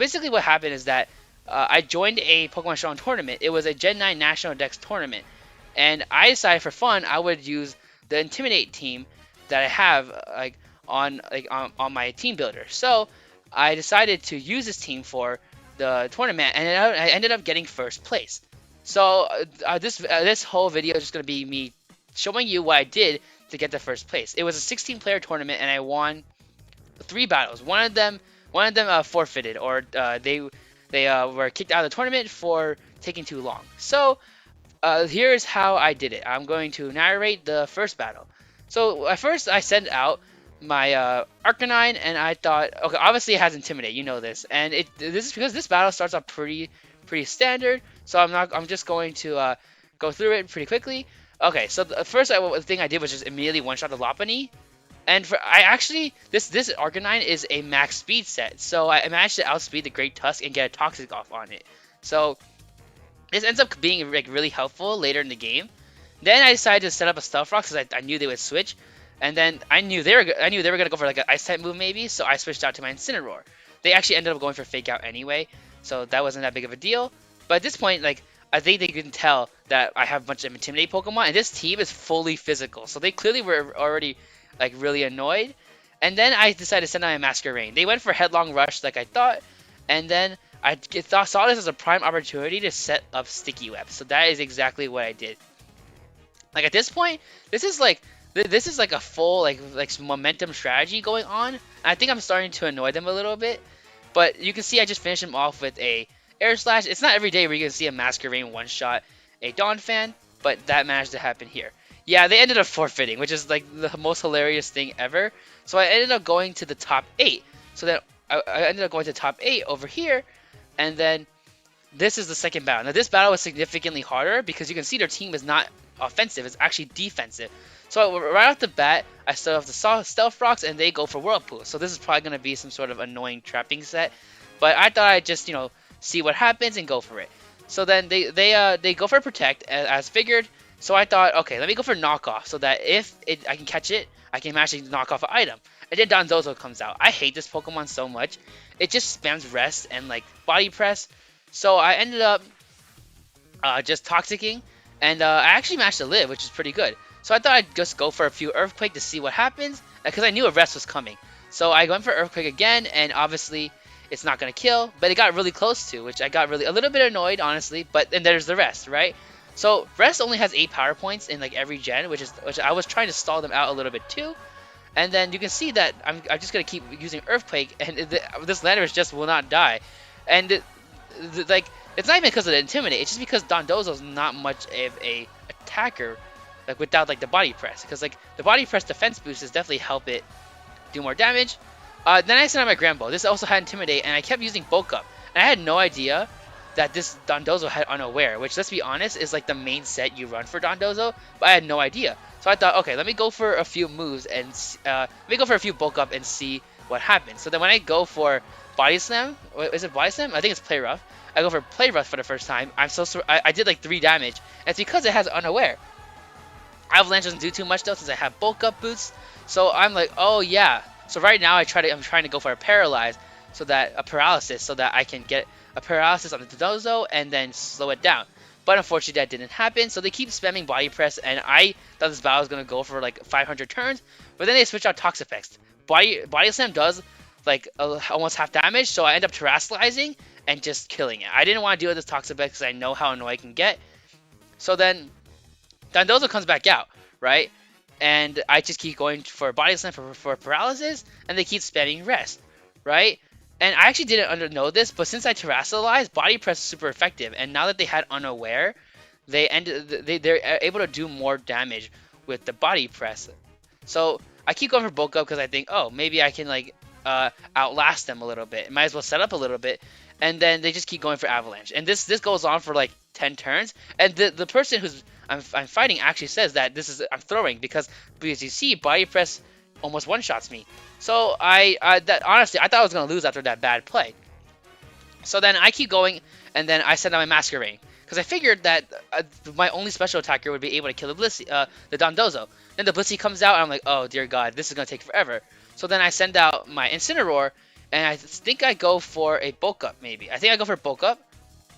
basically what happened is that I joined a Pokemon Showdown tournament. It was a Gen 9 National Dex tournament, and I decided for fun I would use the Intimidate team that I have on my team builder. So I decided to use this team for the tournament, and I ended up getting first place. So this whole video is just gonna be me showing you what I did to get the first place. It was a 16-player tournament, and I won 3 battles. One of them forfeited, or they were kicked out of the tournament for taking too long. So here's how I did it. I'm going to narrate the first battle. So at first I sent out my Arcanine, and I thought, okay, obviously it has Intimidate, you know this, and this is because this battle starts off pretty standard. So I'm just going to go through it pretty quickly. Okay, so the first thing I did was just immediately one-shot the Lopunny. And I actually, this Arcanine is a max speed set, so I managed to outspeed the Great Tusk and get a Toxic off on it. So this ends up being like really helpful later in the game. Then I decided to set up a Stealth Rock because I knew they would switch, and then I knew they were gonna go for like an Ice type move maybe, so I switched out to my Incineroar. They actually ended up going for Fake Out anyway, so that wasn't that big of a deal. But at this point, like, I think they can tell that I have a bunch of Intimidate Pokemon, and this team is fully physical, so they clearly were already like really annoyed. And then I decided to send out my Masquerain. They went for Headlong Rush like I thought, and then saw this as a prime opportunity to set up Sticky Web. So that is exactly what I did. Like at this point, this is like a full like momentum strategy going on. And I think I'm starting to annoy them a little bit. But you can see I just finished them off with a Air Slash. It's not every day where you can see a Masquerain one-shot a Dawn fan, but that managed to happen here. Yeah, they ended up forfeiting, which is like the most hilarious thing ever. So I ended up going to the top 8. So then I ended up going to top 8 over here, and then this is the second battle. Now this battle was significantly harder because you can see their team is not offensive, it's actually defensive. So right off the bat, I start off the Stealth Rocks, and they go for Whirlpool. So this is probably going to be some sort of annoying trapping set. But I thought I'd just, see what happens and go for it. So then they go for Protect as figured. So I thought, okay, let me go for Knockoff so that if I can catch it, I can actually knock off an item. And then Dondozo comes out. I hate this Pokemon so much. It just spams Rest and like Body Press. So I ended up just Toxicking, and I actually managed to live, which is pretty good. So I thought I'd just go for a few Earthquake to see what happens, because I knew a Rest was coming. So I went for Earthquake again, and obviously it's not going to kill, but it got really close to, which I got a little bit annoyed, honestly. But then there's the Rest, right? So Rest only has 8 power points in like every gen, which I was trying to stall them out a little bit too. And then you can see that I'm just gonna keep using Earthquake, and this Landorus just will not die. And like, it's not even because of the Intimidate, it's just because Dondozo's not much of a attacker, like without like the Body Press, because like the Body Press defense boost is definitely help it do more damage. Then I sent out my Granbull. This also had Intimidate, and I kept using Bulk Up, and I had no idea that this Dondozo had Unaware, which, let's be honest, is like the main set you run for Dondozo, but I had no idea. So I thought, okay, let me go for a few moves and let me go for a few Bulk Up and see what happens. So then when I go for Body Slam, is it Body Slam? I think it's Play Rough. I go for Play Rough for the first time. I did like 3 damage, and it's because it has Unaware. Avalanche doesn't do too much though, since I have Bulk Up boosts. So I'm like, oh yeah. So right now I'm trying to go for a Paralyze, so that a Paralysis, so that I can get a Paralysis on the Dondozo and then slow it down. But unfortunately that didn't happen, so they keep spamming Body Press, and I thought this battle was going to go for like 500 turns, but then they switch out Toxapex. Body Slam does like almost half damage, so I end up Terastallizing and just killing it. I didn't want to deal with this Toxapex because I know how annoying I can get. So then Dondozo comes back out, right? And I just keep going for Body Slam for Paralysis, and they keep spamming Rest, right? And I actually didn't know this, but since I Terastallized, Body Press is super effective. And now that they had Unaware, they're able to do more damage with the Body Press. So I keep going for Bulk Up because I think, oh, maybe I can like outlast them a little bit. Might as well set up a little bit. And then they just keep going for Avalanche. And this goes on for like 10 turns. And the person who's I'm fighting actually says that I'm throwing because you see Body Press almost one-shots me. So honestly, I thought I was gonna lose after that bad play. So then I keep going, and then I send out my Masquerain because I figured that my only special attacker would be able to kill the Dondozo. Then the Blissey comes out, and I'm like, oh dear God, this is gonna take forever. So then I send out my Incineroar, and I think I go for a bulk up maybe. I think I go for bulk up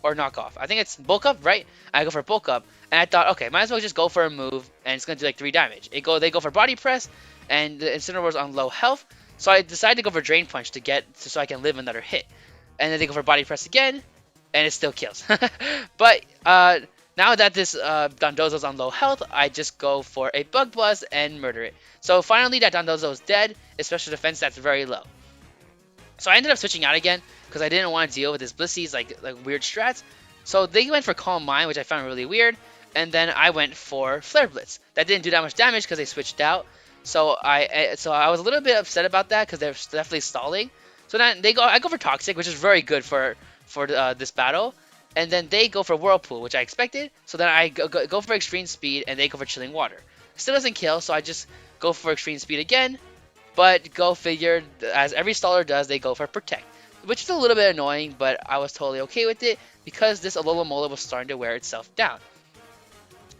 or knockoff. I think it's bulk up, right? I go for bulk up, and I thought, okay, might as well just go for a move, and it's gonna do like 3 damage. They go for body press, and the Incineroar's on low health, so I decided to go for drain punch to get so I can live another hit, and then they go for body press again, and it still kills. But now that this Dondozo's on low health, I just go for a bug buzz and murder it. So finally, that Dondozo is dead. Its special defense that's very low. So I ended up switching out again because I didn't want to deal with this Blissey's like weird strats. So they went for Calm Mind, which I found really weird, and then I went for Flare Blitz. That didn't do that much damage because they switched out. So I was a little bit upset about that because they're definitely stalling. So then I go for Toxic, which is very good for this battle, and then they go for Whirlpool, which I expected. So then I go for Extreme Speed, and they go for Chilling Water. Still doesn't kill, so I just go for Extreme Speed again. But go figure, as every staller does, they go for Protect, which is a little bit annoying, but I was totally okay with it because this Alola Mola was starting to wear itself down.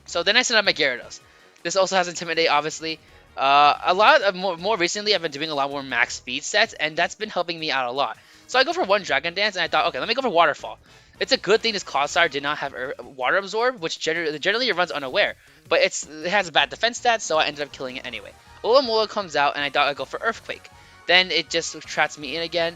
So then I set up my Gyarados. This also has Intimidate, obviously. A lot of more recently, I've been doing a lot more max speed sets, and that's been helping me out a lot. So I go for one Dragon Dance, and I thought, okay, let me go for Waterfall. It's a good thing this Clodsire did not have Water Absorb, which generally it runs unaware, but it has a bad defense stat, so I ended up killing it anyway. Alola comes out, and I thought I'd go for Earthquake. Then it just traps me in again,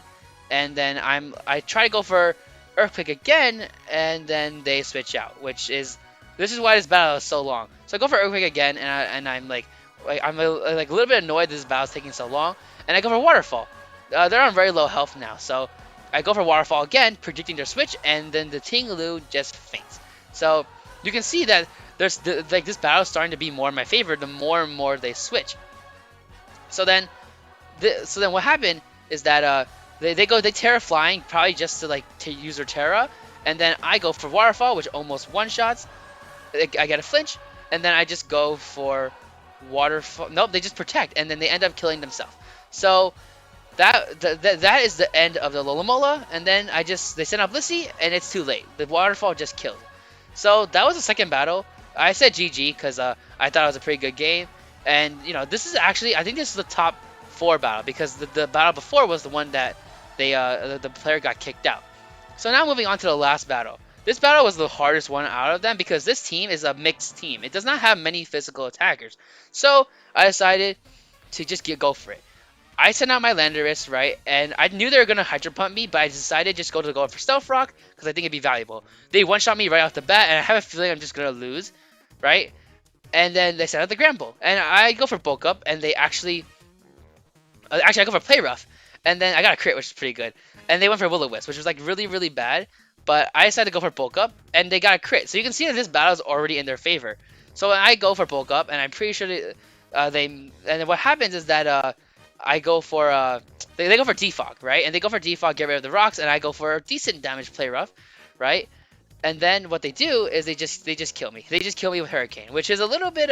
and then I try to go for Earthquake again, and then they switch out, this is why this battle is so long. So I go for Earthquake again, and I'm like I'm a little bit annoyed this battle is taking so long, and I go for Waterfall. They're on very low health now, so I go for Waterfall again, predicting their switch, and then the Ting-Lu just faints. So you can see that this battle is starting to be more in my favor the more and more they switch. So then what happened is that they Terra Flying probably just to use their Terra, and then I go for Waterfall, which almost one shots. I get a flinch, and then I just go for Waterfall. Nope, they just Protect, and then they end up killing themselves. So that is the end of the Alola, and then they send out Blissey, and it's too late. The Waterfall just killed. So that was the second battle. I said GG because I thought it was a pretty good game, and this is actually, I think this is the top 4 battle because the battle before was the one that the player got kicked out. So now moving on to the last battle. This battle was the hardest one out of them because this team is a mixed team. It does not have many physical attackers. So I decided to just go for it. I sent out my Landorus, right? And I knew they were going to Hydro Pump me, but I decided just to go for Stealth Rock because I think it'd be valuable. They one-shot me right off the bat, and I have a feeling I'm just going to lose, right? And then they sent out the Gramble. And I go for Bulk Up, and they actually I go for Play Rough. And then I got a crit, which is pretty good. And they went for Will-O-Wisp, which was really, really bad. But I decided to go for Bulk Up, and they got a crit. So you can see that this battle is already in their favor. So I go for Bulk Up, and I'm pretty sure and then what happens is that I go for they go for Defog, right? And they go for Defog, get rid of the rocks, and I go for decent damage, Play Rough, right? And then what they do is they just kill me. They just kill me with Hurricane, which is a little bit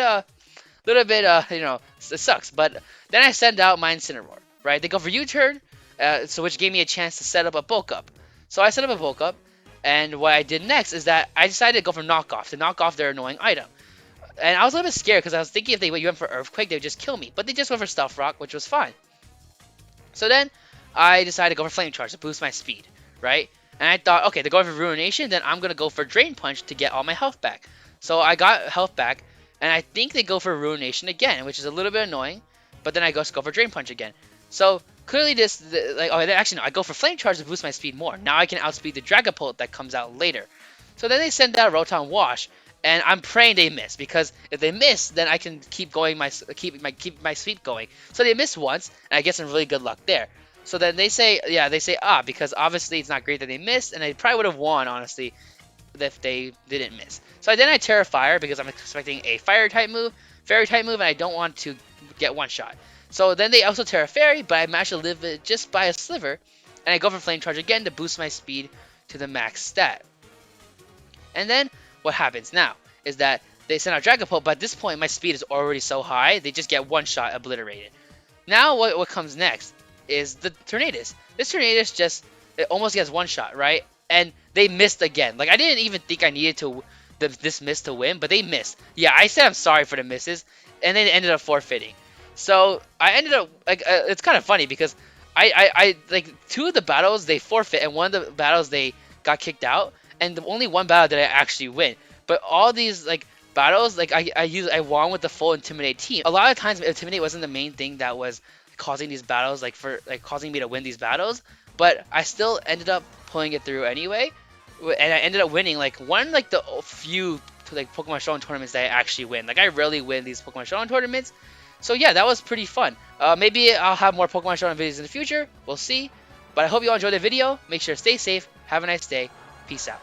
it sucks. But then I send out my Incineroar, right? They go for U-turn, so which gave me a chance to set up a Bulk Up. So I set up a Bulk Up. And what I did next is that I decided to go for Knockoff, to knock off their annoying item. And I was a little bit scared because I was thinking if they went for Earthquake, they would just kill me. But they just went for Stealth Rock, which was fine. So then I decided to go for Flame Charge to boost my speed, right? And I thought, okay, they're going for Ruination, then I'm going to go for Drain Punch to get all my health back. So I got health back, and I think they go for Ruination again, which is a little bit annoying. But then I go for Drain Punch again. So clearly actually no, I go for Flame Charge to boost my speed more. Now I can outspeed the Dragapult that comes out later. So then they send out Rotom Wash, and I'm praying they miss, because if they miss, then I can keep my sweep going. So they miss once, and I get some really good luck there. So then they say because obviously it's not great that they missed, and they probably would have won, honestly, if they didn't miss. So then I Terra Fire because I'm expecting a Fairy type move, and I don't want to get one shot. So then they also Terra Fairy, but I managed to live it just by a sliver, and I go for Flame Charge again to boost my speed to the max stat. And then what happens now is that they send out Dragapult, but at this point my speed is already so high, they just get one shot obliterated. Now what comes next is the Tornadus. This Tornadus it almost gets one shot, right? And they missed again. Like, I didn't even think I needed this miss to win, but they missed. Yeah, I said I'm sorry for the misses, and they ended up forfeiting. So I ended up it's kind of funny because I like two of the battles they forfeit, and one of the battles they got kicked out, and the only one battle did I actually win. But all these like battles, like I won with the full Intimidate team. A lot of times Intimidate wasn't the main thing that was causing these battles, like for like causing me to win these battles, but I still ended up pulling it through anyway, and I ended up winning like one like the few like Pokemon Showdown tournaments that I actually win. Like I rarely win these Pokemon Showdown tournaments, so yeah, that was pretty fun. Maybe I'll have more Pokemon Showdown videos in the future. We'll see. But I hope you all enjoyed the video. Make sure to stay safe. Have a nice day. Peace out.